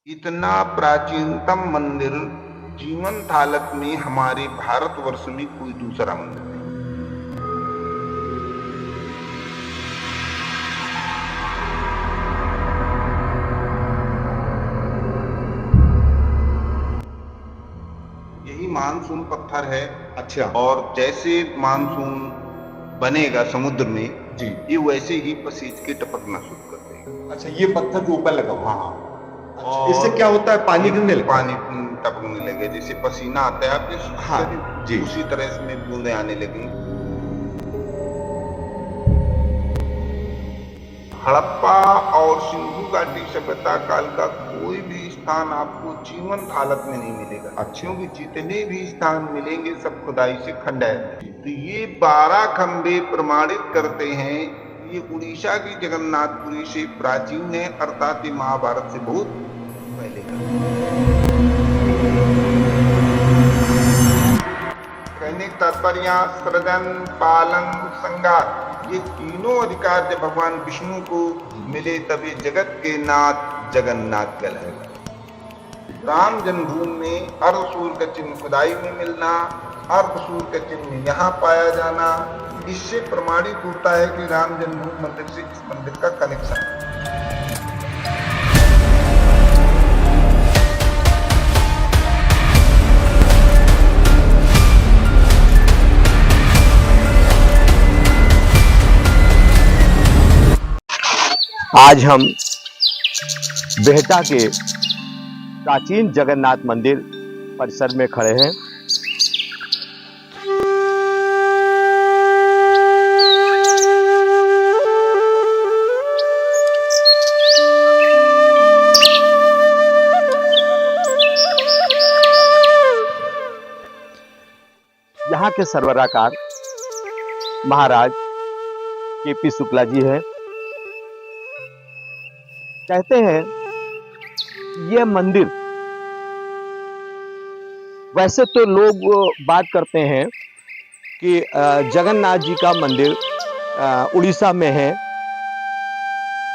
इतना प्राचीनतम मंदिर जीवंत हालत में हमारे भारतवर्ष में कोई दूसरा मंदिर नहीं। यही मानसून पत्थर है। अच्छा। और जैसे मानसून बनेगा समुद्र में जी। ये वैसे ही पसीज के टपकना शुरू कर देगा। अच्छा, ये पत्थर जो ऊपर लगा हुआ है। हाँ। अच्छा, और इससे क्या होता है? पानी गिरने लगता है? पानी टपकने लगे, जैसे पसीना आता है आपके हाँ, शरीर, जी। उसी तरह इसमें बूंदे आने लगेंगी। हड़प्पा और सिंधु घाटी सभ्यता काल का कोई भी स्थान आपको जीवंत हालत में नहीं मिलेगा। अच्छा। क्योंकि जितने भी स्थान मिलेंगे सब खुदाई से खंडहर। तो ये 12 खंबे प्रमाणित करते हैं ये उड़ीसा की जगन्नाथपुरी से प्राचीन है, अर्थात ये महाभारत से बहुत पहले का। कहने का तात्पर्य सृजन, पालन, संहार ये तीनों अधिकार जब भगवान विष्णु को मिले तब ये जगत के नाथ जगन्नाथ कहलाएगा। राम जन्मभूमि में अर्धसूर्य का चिन्ह खुदाई में मिलना, अर्धसूर्य का चिन्ह यहाँ पाया जाना, इससे प्रमाणित होता है कि राम जन्मभूमि मंदिर से इस मंदिर का कनेक्शन है। आज हम बेहटा के प्राचीन जगन्नाथ मंदिर परिसर में खड़े हैं। यहाँ के सरबराहकार महाराज के.पी. शुक्ला जी हैं। कहते हैं यह मंदिर, वैसे तो लोग बात करते हैं कि जगन्नाथ जी का मंदिर उड़ीसा में है,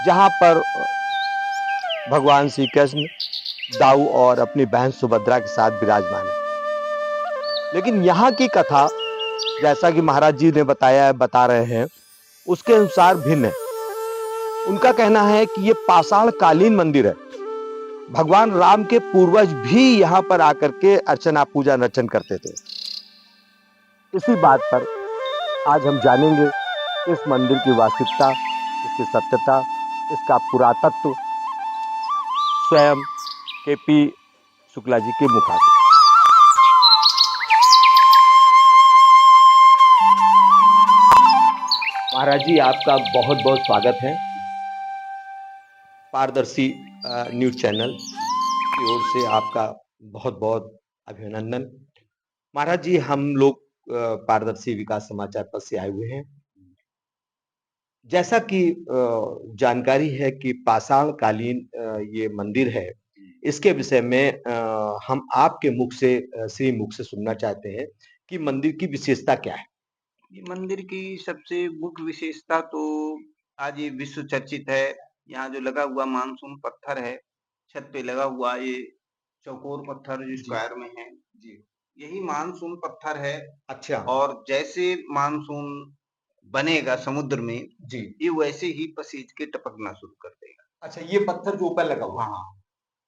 जहां पर भगवान श्री कृष्ण दाऊ और अपनी बहन सुभद्रा के साथ विराजमान है। लेकिन यहाँ की कथा, जैसा कि महाराज जी ने बता रहे हैं, उसके अनुसार भिन्न है। उनका कहना है कि ये पाषाण कालीन मंदिर है। भगवान राम के पूर्वज भी यहाँ पर आकर के अर्चना पूजा अर्चन करते थे। इसी बात पर आज हम जानेंगे इस मंदिर की वास्तविकता, इसकी सत्यता, इसका पुरातत्व स्वयं के.पी. शुक्ला जी के मुखातिब। महाराज जी, आपका बहुत बहुत स्वागत है। पारदर्शी न्यूज चैनल की ओर से आपका बहुत बहुत अभिनंदन। महाराज जी, हम लोग पारदर्शी विकास समाचार पर से आए हुए हैं। जैसा कि जानकारी है कि पाषाण कालीन ये मंदिर है, इसके विषय में हम आपके मुख से श्री मुख से सुनना चाहते हैं कि मंदिर की विशेषता क्या है। ये मंदिर की सबसे मुख्य विशेषता तो आज ये विश्व चर्चित है। यहाँ जो लगा हुआ मानसून पत्थर है, छत पे लगा हुआ ये चौकोर पत्थर जो स्क्वायर में है, जी यही मानसून पत्थर है। अच्छा। और जैसे मानसून बनेगा समुद्र में जी ये वैसे ही पसीज के टपकना शुरू कर देगा। अच्छा, ये पत्थर जो ऊपर लगा हुआ है। हाँ।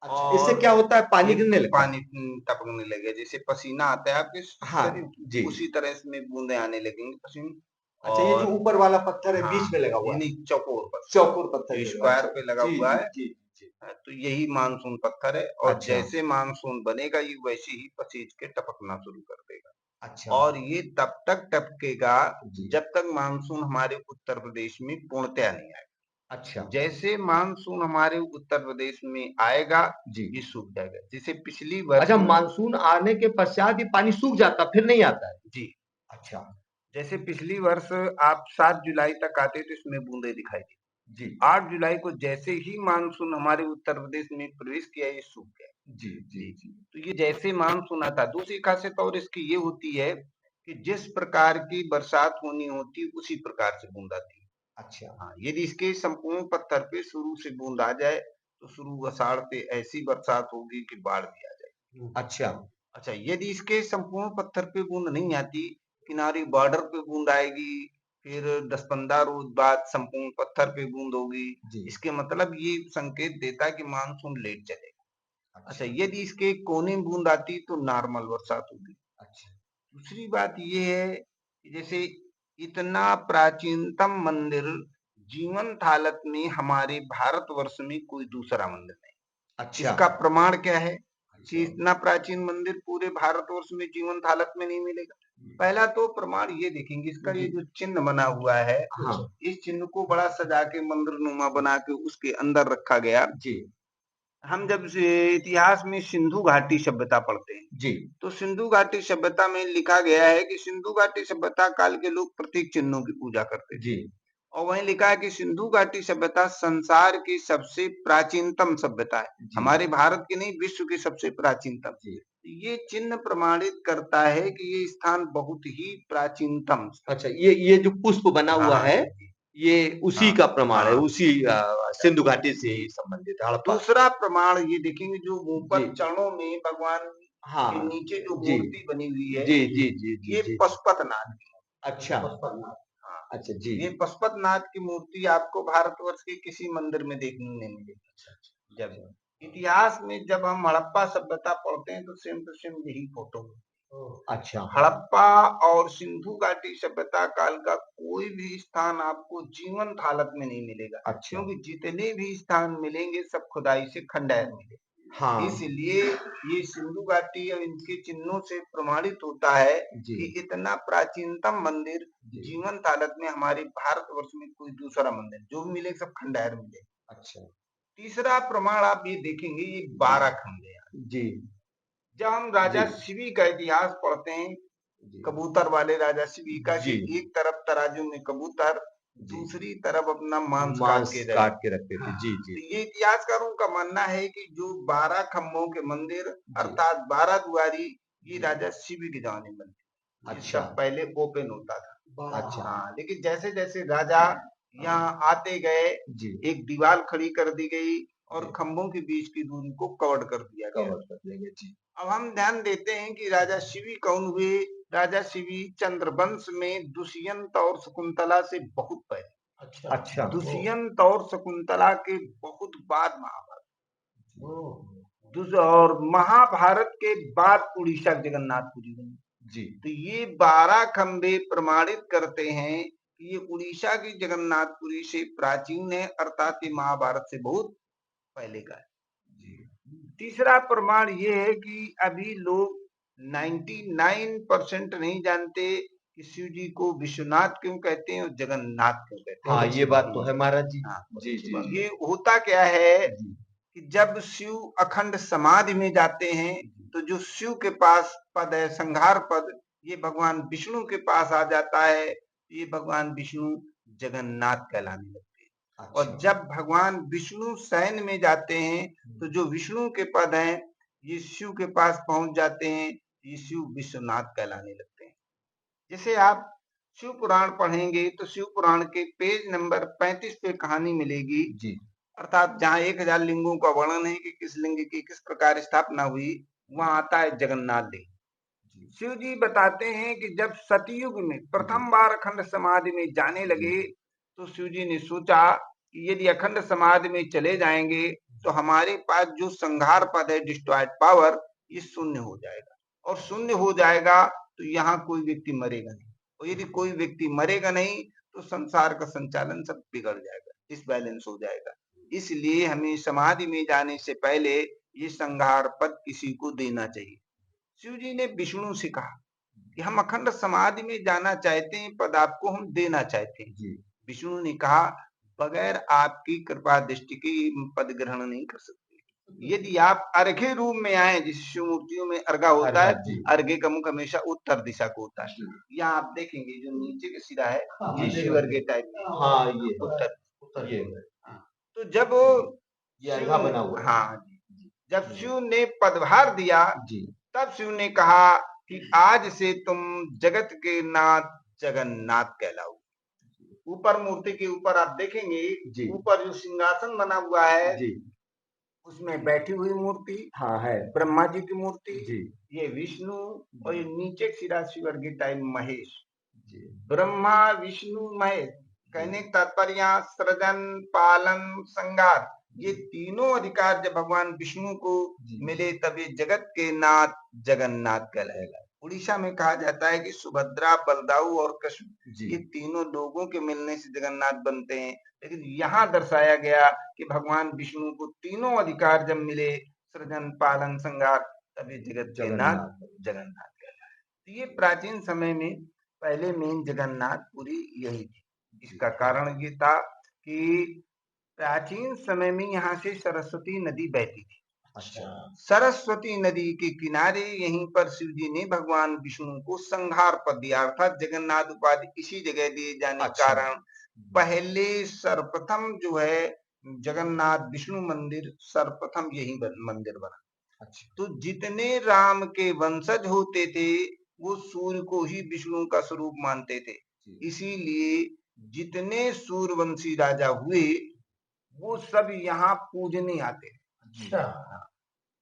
अच्छा, इससे क्या होता है? पानी गिरने लगता है? पानी टपकने लगे, जैसे पसीना आता है आपके हाँ, शरीर, जी। उसी तरह इसमें बूंदे आने लगेंगे पसीने। अच्छा, ये जो ऊपर वाला पत्थर है, बीच में लगा हुआ है? नहीं, चौकोर पत्थर, चौकोर पत्थर स्क्वायर पे लगा जी, हुआ जी, है। जी, जी। तो यही मानसून पत्थर है। और अच्छा। जैसे मानसून बनेगा ये वैसे ही पसीज के टपकना शुरू कर देगा। अच्छा। और ये तब तक टपकेगा जी। जब तक मानसून हमारे उत्तर प्रदेश में पूर्णतया नहीं आएगा। अच्छा। जैसे मानसून हमारे उत्तर प्रदेश में आएगा जी। ये सूख जाएगा। जैसे पिछली वर्ष अच्छा, मानसून आने के पश्चात ये पानी सूख जाता, फिर नहीं आता है? जी, अच्छा। जैसे पिछली वर्ष आप 7 जुलाई तक आते तो इसमें बूंदे दिखाई दी। जी। 8 जुलाई को जैसे ही मानसून हमारे उत्तर प्रदेश में प्रवेश किया ये सूख गया। जी, जी, जी। तो ये जैसे मानसून आता, दूसरी खासियत और इसकी ये होती है कि जिस प्रकार की बरसात होनी होती उसी प्रकार से बूंद आती है। अच्छा। हाँ, यदि इसके संपूर्ण पत्थर पे शुरू से बूंद आ जाए तो शुरू आषाढ़ से ऐसी बरसात होगी कि बाढ़ भी आ जाएगी। अच्छा, यदि इसके संपूर्ण पत्थर पे बूंद नहीं आती, किनारे बॉर्डर पे बूंद आएगी, फिर 10-15 रोज बाद संपूर्ण पत्थर पे बूंद होगी, इसके मतलब ये संकेत देता है कि मानसून लेट चलेगा। अच्छा, यदि इसके कोने में बूंद आती तो नॉर्मल बरसात होगी। दूसरी बात ये है कि जैसे इतना प्राचीनतम मंदिर जीवंत हालत में हमारे भारतवर्ष में कोई दूसरा मंदिर नहीं। इसका प्रमाण क्या है कि इतना प्राचीन मंदिर पूरे भारतवर्ष में जीवंत हालत में नहीं मिलेगा। पहला तो प्रमाण ये देखेंगे, इसका ये जो चिन्ह बना हुआ है, इस चिन्ह को बड़ा सजा के मंदिर नुमा बना के उसके अंदर रखा गया। हम जब से इतिहास में सिंधु घाटी सभ्यता पढ़ते हैं तो सिंधु घाटी सभ्यता में लिखा गया है कि सिंधु घाटी सभ्यता काल के लोग प्रतीक चिन्हों की पूजा करते थे। और वहीं लिखा है कि सिंधु घाटी सभ्यता संसार की सबसे प्राचीनतम सभ्यता है, हमारे भारत की नहीं, विश्व की सबसे प्राचीनतम। ये चिन्ह प्रमाणित करता है कि ये स्थान बहुत ही प्राचीनतम। अच्छा, ये जो पुष्प बना हुआ है ये उसी का प्रमाण है, उसी सिंधु घाटी से ही संबंधित है। दूसरा प्रमाण ये देखेंगे जो ऊपर चरणों में भगवान के नीचे जो मूर्ति बनी हुई है, ये पशुपतिनाथ की। अच्छा जी, ये पशुपतिनाथ की मूर्ति आपको भारतवर्ष के किसी मंदिर में देखने नहीं मिलेगी। जब इतिहास में जब हम हड़प्पा सभ्यता पढ़ते हैं तो सेम टू सेम यही फोटो है। हड़प्पा और सिंधु घाटी सभ्यता काल का कोई भी स्थान आपको जीवंत हालत में नहीं मिलेगा। क्योंकि जितने भी स्थान मिलेंगे सब खुदाई से खंडहर मिले। इसलिए ये सिंधु घाटी और इनके चिन्हों से प्रमाणित होता है कि इतना प्राचीनतम मंदिर जीवंत हालत में हमारे भारतवर्ष में कोई दूसरा मंदिर जो भी मिले सब खंडहर मिले। तीसरा प्रमाण आप ये देखेंगे, ये 12 खंडे। जब हम राजा शिवी का इतिहास पढ़ते हैं, कबूतर वाले राजा शिवी का, एक तरफ तराजू में कबूतर, दूसरी तरफ अपना मांस काट के रखते थे। ये इतिहासकारों का मानना है कि जो 12 खम्भों के मंदिर अर्थात 12 दुआरी, ये राजा शिवी के जमाने में बने। इसका पहले ओपन होता था। लेकिन जैसे जैसे राजा यहाँ आते गए, एक दीवार खड़ी कर दी गई और खम्भों के बीच की दूरी को कवर कर दिया गया। अब हम ध्यान देते हैं कि राजा शिवी कौन हुए। राजा शिवी चंद्रवंश में दुष्यंत और शकुंतला से बहुत पहले। दुष्यंत और शकुंतला के बहुत बाद महाभारत, और महाभारत के बाद उड़ीसा जगन्नाथपुरी बनी। तो ये 12 खंबे प्रमाणित करते हैं कि ये उड़ीसा की जगन्नाथपुरी से प्राचीन है, अर्थात ये महाभारत से बहुत पहले का है। तीसरा प्रमाण ये है कि अभी लोग 99% नहीं जानते कि शिव जी को विश्वनाथ क्यों कहते हैं और जगन्नाथ क्यों कहते हैं। ये बात तो है महाराज जी। ये होता क्या है कि जब शिव अखंड समाधि में जाते हैं तो जो शिव के पास पद है, संहार पद, ये भगवान विष्णु के पास आ जाता है। ये भगवान विष्णु जगन्नाथ कहलाने लगते हैं। और जब भगवान विष्णु शयन में जाते हैं तो जो विष्णु के पद हैं ये शिव के पास पहुंच जाते हैं, ये शिव विश्वनाथ कहलाने लगते हैं। जैसे आप शिव पुराण पढ़ेंगे तो शिव पुराण के पेज नंबर 35 पे कहानी मिलेगी, अर्थात जहाँ 1000 लिंगों का वर्णन है कि किस लिंग की किस प्रकार स्थापना हुई, वहां आता है जगन्नाथ लिंग। शिव जी बताते हैं कि जब सतयुग में प्रथम बार अखंड समाधि में जाने लगे तो शिव जी ने सोचा कि यदि अखंड समाधि में चले जाएंगे तो हमारे पास जो संहार पद है, डिस्ट्रॉयड पावर, ये शून्य हो जाएगा। और शून्य हो जाएगा तो यहाँ कोई व्यक्ति मरेगा नहीं, और यदि कोई व्यक्ति मरेगा नहीं तो संसार का संचालन सब बिगड़ जाएगा, डिसबैलेंस हो जाएगा। इसलिए हमें समाधि में जाने से पहले ये संहार पद किसी को देना चाहिए। शिव जी ने विष्णु से कहा कि हम अखंड समाधि में जाना चाहते हैं, पद आपको हम देना चाहते हैं। विष्णु ने कहा बगैर आपकी कृपा दृष्टि के पद ग्रहण नहीं कर सकते। यदि आप अर्घ्य रूप में आए, जिस शिव मूर्तियों में अर्घा होता है, अर्घ्य का मुख हमेशा उत्तर दिशा को होता है। यहाँ आप देखेंगे जो नीचे के सिरा है ये शिव अर्घ्य टाइप में, ये उत्तर ये। तो जब बना हुआ, जब शिव ने पदभार दिया तब शिव ने कहा कि आज से तुम जगत के नाथ जगन्नाथ कहलाओ। ऊपर मूर्ति के ऊपर आप देखेंगे, ऊपर जो सिंहासन बना हुआ है उसमें बैठी हुई मूर्ति हाँ है ब्रह्मा जी की मूर्ति, जी ये विष्णु और ये नीचे क्षीरा शिवर की टाइम महेश। जी ब्रह्मा विष्णु महेश कहने का तात्पर्य यहाँ सृजन पालन संहार ये तीनों अधिकार जब भगवान विष्णु को मिले तब ये जगत के नाथ जगन्नाथ कहलाएगा। उड़ीसा में कहा जाता है कि सुभद्रा बलदाऊ और कृष्ण ये तीनों लोगों के मिलने से जगन्नाथ बनते हैं, लेकिन यहाँ दर्शाया गया कि भगवान विष्णु को तीनों अधिकार जब मिले सृजन पालन संहार तब ये जगत के नाथ जगन्नाथ कहलाए। तो ये प्राचीन समय में पहले मेन जगन्नाथपुरी यही थी। इसका कारण ये था कि प्राचीन समय में यहाँ से सरस्वती नदी बहती थी। अच्छा सरस्वती नदी के किनारे यहीं पर शिव जी ने भगवान विष्णु को संहार पद दिया, अर्थात जगन्नाथ उपाधि इसी जगह दिए जाने के कारण पहले सर्वप्रथम जो है जगन्नाथ विष्णु मंदिर सर्वप्रथम यही मंदिर बना। तो जितने राम के वंशज होते थे वो सूर्य को ही विष्णु का स्वरूप मानते थे, इसीलिए जितने सूर्यवंशी राजा हुए वो सब यहाँ पूजने आते। अच्छा,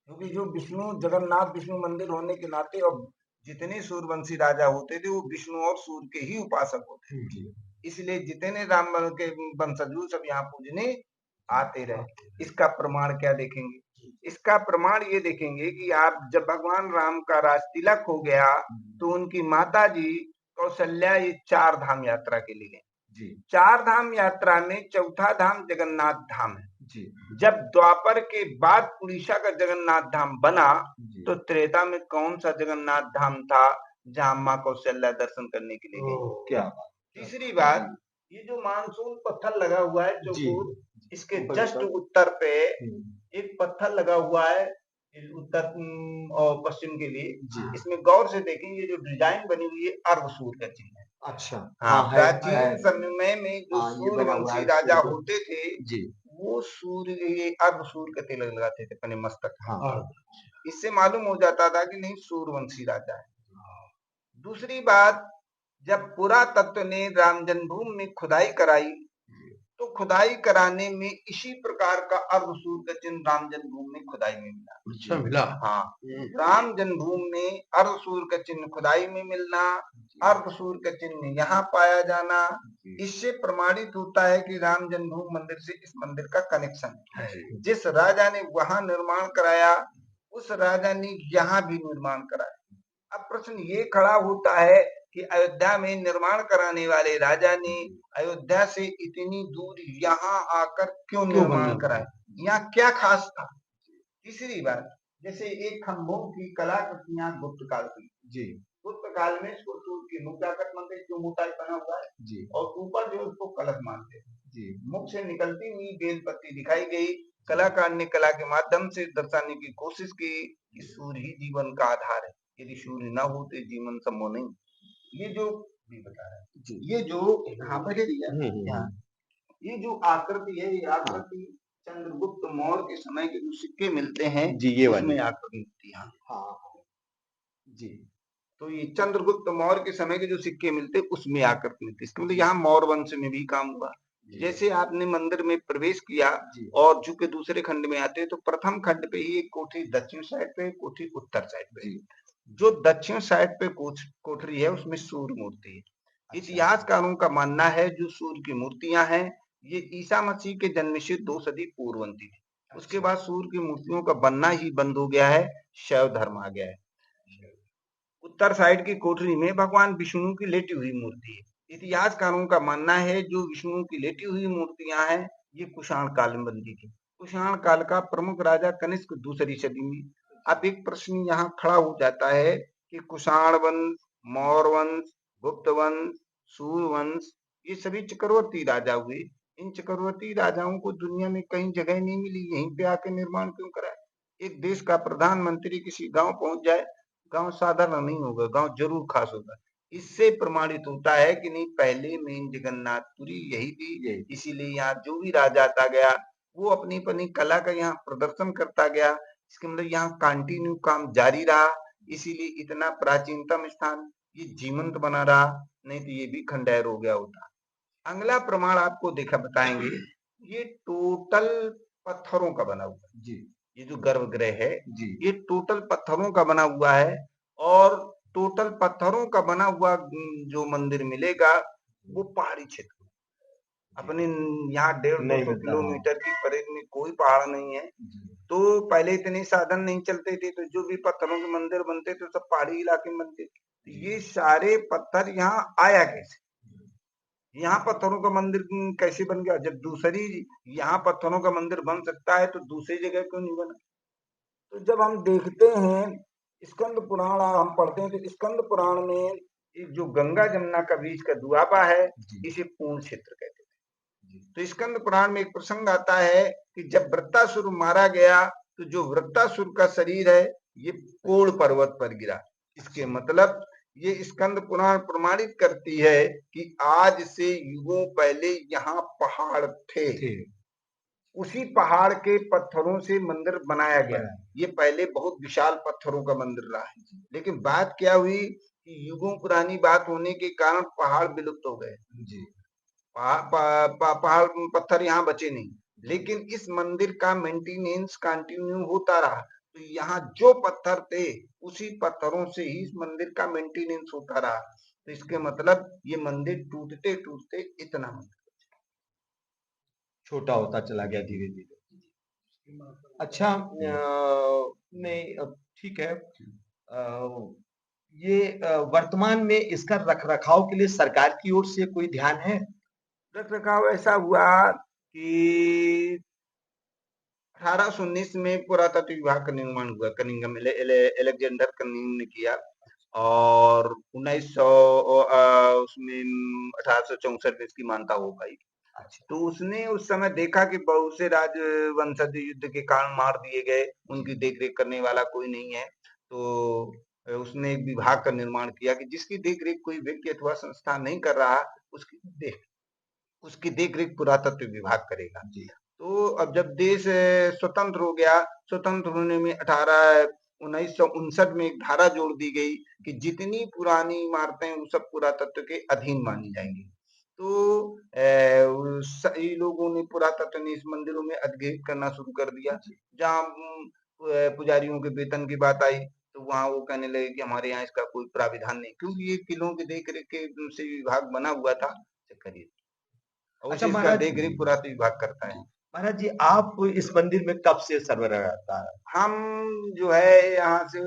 क्योंकि जो विष्णु जगन्नाथ विष्णु मंदिर होने के नाते और जितने सूर्यवंशी राजा होते थे वो विष्णु और सूर्य के ही उपासक होते थे, इसलिए जितने राम के वंशज सब यहाँ पूजने आते रहे। इसका प्रमाण क्या देखेंगे? इसका प्रमाण ये देखेंगे कि आप जब भगवान राम का राज तिलक हो गया तो उनकी माता जी कौशल्या ये 4 धाम यात्रा के लिए गए। 4 धाम यात्रा में चौथा धाम जगन्नाथ धाम है। जब द्वापर के बाद उड़ीसा का जगन्नाथ धाम बना तो त्रेता में कौन सा जगन्नाथ धाम था जहां माँ कौशल्या दर्शन करने के लिए गई? क्या बात। तीसरी बात, ये जो मानसून पत्थर लगा हुआ है चौकोर, इसके जस्ट उत्तर पे एक पत्थर लगा हुआ है उत्तर और पश्चिम के लिए। इसमें गौर से देखेंगे जो डिजाइन बनी हुई है अर्धसूर का चिन्ह है। अच्छा हाँ, प्राचीन समय में जो सूर्यवंशी राजा होते थे वो सूर्य ये अर्धसूर्य का तिलक लगाते थे अपने मस्तक। हाँ, इससे मालूम हो जाता था कि नहीं सूर्यवंशी राजा है। दूसरी बात, जब पुरातत्व ने राम जन्मभूमि में खुदाई कराई तो खुदाई कराने में इसी प्रकार का अर्धसूर्य का चिन्ह राम जन्मभूमि में खुदाई में मिला। अच्छा मिला? हाँ, राम जन्मभूमि में अर्धसूर्य का चिन्ह खुदाई में मिलना, अर्धसूर्य का चिन्ह यहाँ पाया जाना, इससे प्रमाणित होता है कि राम जन्मभूमि मंदिर से इस मंदिर का कनेक्शन है। जिस राजा ने वहां निर्माण कराया उस राजा ने यहाँ भी निर्माण कराया। अब प्रश्न ये खड़ा होता है कि अयोध्या में निर्माण कराने वाले राजा ने अयोध्या से इतनी दूर यहाँ आकर क्यों निर्माण कराया, यहाँ क्या खास था? तीसरी बात, जैसे एक खम्भों की कलाकृतियां गुप्त काल की, गुप्त काल में इसको सूर्य की मुख जाकर मंदिर जो मोटाई बना हुआ है और ऊपर जो उसको कलश मानते हैं, मुख से निकलती हुई बेलपत्ती दिखाई गई। कलाकार ने कला के माध्यम से दर्शाने की कोशिश की कि सूर्य ही जीवन का आधार है, यदि सूर्य न हो तो जीवन संभव नहीं। ये जो भी बता रहा है, ये जो यहाँ पर ये जो आकृति है, ये आकृति चंद्रगुप्त मौर्य के समय के जो सिक्के मिलते हैं ये उसमें आकृति मिलती है। जी, तो ये चंद्रगुप्त मौर्य के समय के जो सिक्के मिलते उसमें आकृति मिलती है। मतलब यहाँ मौर्य वंश में भी काम हुआ। जैसे आपने मंदिर में प्रवेश किया और जो के दूसरे खंड में आते तो प्रथम खंड पे ही एक कोठरी दक्षिण साइड पे, कोठरी उत्तर साइड पे। जो दक्षिण साइड पे कोठरी है उसमें सूर्य मूर्ति है। इतिहासकारों का मानना है जो सूर्य की मूर्तियां हैं ये ईसा मसीह के जन्म से 2 सदी पूर्ववर्ती थी। उसके बाद सूर्य की मूर्तियों का बनना ही बंद हो गया है, शैव धर्म आ गया है। उत्तर साइड की कोठरी में भगवान विष्णु की लेटी हुई मूर्ति है। इतिहासकारों का मानना है जो विष्णु की लेटी हुई मूर्तियां हैं ये कुषाण काल में बनती थी। कुषाण काल का प्रमुख राजा कनिष्क 2री सदी में। अब एक प्रश्न यहाँ खड़ा हो जाता है कि कुषाण वंश, मौर्य वंश, गुप्त वंश, सूर्य वंश ये सभी चक्रवर्ती राजा हुए। इन चक्रवर्ती राजाओं को दुनिया में कहीं जगह नहीं मिली, यहीं पे आके निर्माण क्यों कराए? एक देश का प्रधानमंत्री किसी गांव पहुंच जाए, गांव साधारण नहीं होगा, गांव जरूर खास होगा। इससे प्रमाणित होता है कि नहीं पहले मेन जगन्नाथपुरी यही थी, इसीलिए यहाँ जो भी राजा आता गया वो अपनी अपनी कला का यहाँ प्रदर्शन करता गया। इसके मतलब यहाँ कंटिन्यू काम जारी रहा, इसीलिए इतना प्राचीनतम स्थान ये जीवंत बना रहा, नहीं तो ये भी खंडहर हो गया होता। अगला प्रमाण आपको देखा बताएंगे, ये टोटल पत्थरों का बना हुआ है। जी ये जो गर्भगृह है जी ये टोटल पत्थरों का बना हुआ है, और टोटल पत्थरों का बना हुआ जो मंदिर मिलेगा वो पहाड़ी क्षेत्र में। अपने यहाँ 150-200 नहीं मिलता, हाँ। किलोमीटर की परिध में कोई पहाड़ नहीं है। जी तो पहले इतने साधन नहीं चलते थे, तो जो भी पत्थरों के मंदिर बनते थे सब पहाड़ी इलाके में बनते थे। तो ये सारे पत्थर यहाँ आया कैसे? यहाँ पत्थरों का मंदिर कैसे बन गया? जब दूसरी यहाँ पत्थरों का मंदिर बन सकता है तो दूसरी जगह क्यों नहीं बना? तो जब हम देखते हैं स्कंद पुराण हम पढ़ते हैं, तो स्कंद पुराण में एक जो गंगा जमुना का बीच का दुआबा है इसे पूर्ण क्षेत्र कहते थे। तो स्कंद पुराण में एक प्रसंग आता है कि जब वृत्तासुर मारा गया तो जो वृत्तासुर का शरीर है ये कोण पर्वत पर गिरा। इसके मतलब ये स्कंद पुराण प्रमाणित करती है कि आज से युगों पहले यहाँ पहाड़ थे। उसी पहाड़ के पत्थरों से मंदिर बनाया गया। ये पहले बहुत विशाल पत्थरों का मंदिर रहा है, लेकिन बात क्या हुई कि युगों पुरानी बात होने के कारण पहाड़ विलुप्त हो गए। पहाड़ पत्थर यहाँ बचे नहीं, लेकिन इस मंदिर का मेंटेनेंस कंटिन्यू होता रहा। तो यहाँ जो पत्थर थे उसी पत्थरों से ही इस मंदिर का मेंटेनेंस होता रहा। तो इसके मतलब ये मंदिर टूटते टूटते इतना छोटा होता चला गया धीरे धीरे। अच्छा, नहीं, ठीक है। ये वर्तमान में इसका रखरखाव के लिए सरकार की ओर से कोई ध्यान है? रखरखाव ऐसा हुआ कि 1819 में पुरातत्व विभाग का निर्माण हुआ, कनिंघम एलेक्जेंडर कनिंघम ने किया, और 1900 उसमें 1864 में इसकी मान्यता हो पाई। तो उसने उस समय देखा कि बहुत से राजवंशज युद्ध के कारण मार दिए गए, उनकी देखरेख करने वाला कोई नहीं है। तो उसने एक विभाग का निर्माण किया कि जिसकी देखरेख कोई व्यक्ति अथवा संस्था नहीं कर रहा, उसकी देखरेख पुरातत्व विभाग करेगा। तो अब जब देश स्वतंत्र हो गया, स्वतंत्र होने में 1959 में एक धारा जोड़ दी गई कि जितनी पुरानी इमारतें वो सब पुरातत्व के अधीन मानी जाएंगी। तो सही लोगों ने पुरातत्व ने इस मंदिरों में अधिग्रहित करना शुरू कर दिया। जहाँ पुजारियों के वेतन की बात आई तो वहाँ वो कहने लगे कि हमारे यहाँ इसका कोई प्राविधान नहीं, क्योंकि ये किलों की देखरेख के से विभाग बना हुआ था। करिए, अच्छा इसका महाराज, देखरेख पुरातत्व विभाग करता है। महाराज जी, आप इस मंदिर में कब से सरबराह? हम जो है यहाँ से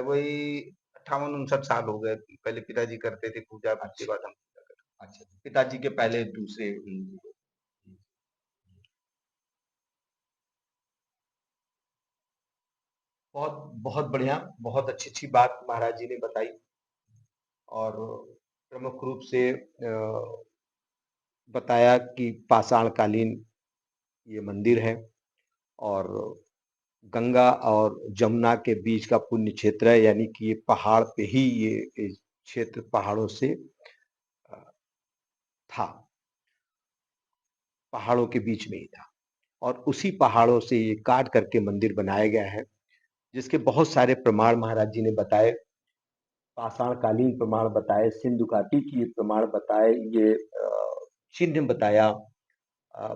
वही 58-59 साल हो गए। पहले पिताजी करते थे पूजा, उसके बाद हम पूजा करते। अच्छा, पिताजी के पहले दूसरे। बहुत बहुत बढ़िया, बहुत अच्छी अच्छी बात महाराज जी ने बताई, और प्रमुख रूप से बताया कि पाषाणकालीन ये मंदिर है, और गंगा और जमुना के बीच का पुण्य क्षेत्र है, यानी कि ये पहाड़ पे ही ये क्षेत्र पहाड़ों से था, पहाड़ों के बीच में ही था, और उसी पहाड़ों से ये काट करके मंदिर बनाया गया है, जिसके बहुत सारे प्रमाण महाराज जी ने बताए। पाषाणकालीन प्रमाण बताए, सिंधु घाटी की प्रमाण बताए, ये चिन्ह बताया,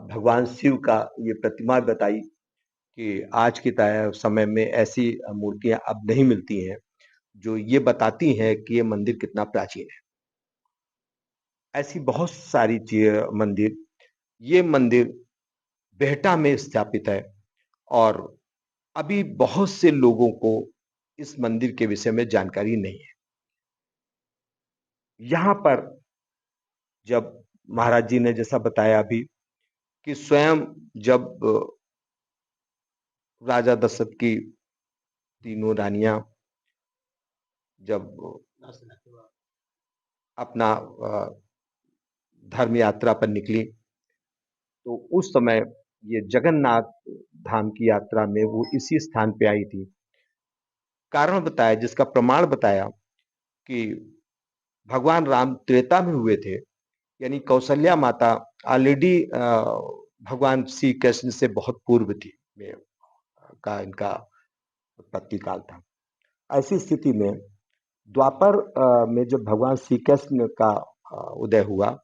भगवान शिव का ये प्रतिमा बताई कि आज के समय में ऐसी मूर्तियां अब नहीं मिलती हैं जो ये बताती हैं कि ये मंदिर कितना प्राचीन है। ऐसी बहुत सारी मंदिर, ये मंदिर बेहटा में स्थापित है, और अभी बहुत से लोगों को इस मंदिर के विषय में जानकारी नहीं है। यहाँ पर जब महाराज जी ने जैसा बताया अभी कि स्वयं जब राजा दशरथ की तीनों रानियां जब अपना धर्म यात्रा पर निकली, तो उस समय ये जगन्नाथ धाम की यात्रा में वो इसी स्थान पे आई थी। कारण बताया, जिसका प्रमाण बताया कि भगवान राम त्रेता में हुए थे, यानी कौशल्या माता ऑलरेडी भगवान श्री कृष्ण से बहुत पूर्व थी का इनका उत्पत्ति काल था। ऐसी स्थिति में द्वापर में जब भगवान श्री कृष्ण का उदय हुआ,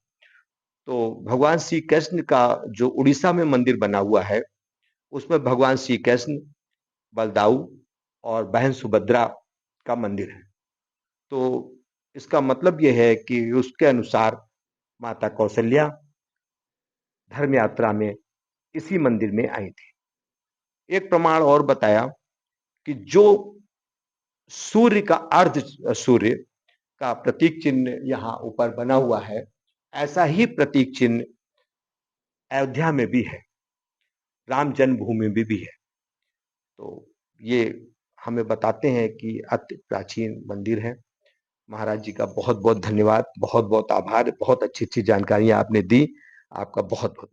तो भगवान श्री कृष्ण का जो उड़ीसा में मंदिर बना हुआ है, उसमें भगवान श्री कृष्ण, बलदाऊ और बहन सुभद्रा का मंदिर है। तो इसका मतलब यह है कि उसके अनुसार माता कौशल्या धर्म यात्रा में इसी मंदिर में आई थी। एक प्रमाण और बताया कि जो सूर्य का अर्ध सूर्य का प्रतीक चिन्ह यहाँ ऊपर बना हुआ है, ऐसा ही प्रतीक चिन्ह अयोध्या में भी है, राम जन्मभूमि में भी है। तो ये हमें बताते हैं कि अति प्राचीन मंदिर है। महाराज जी का बहुत बहुत धन्यवाद, बहुत बहुत आभार, बहुत अच्छी अच्छी जानकारियां आपने दी। आपका बहुत बहुत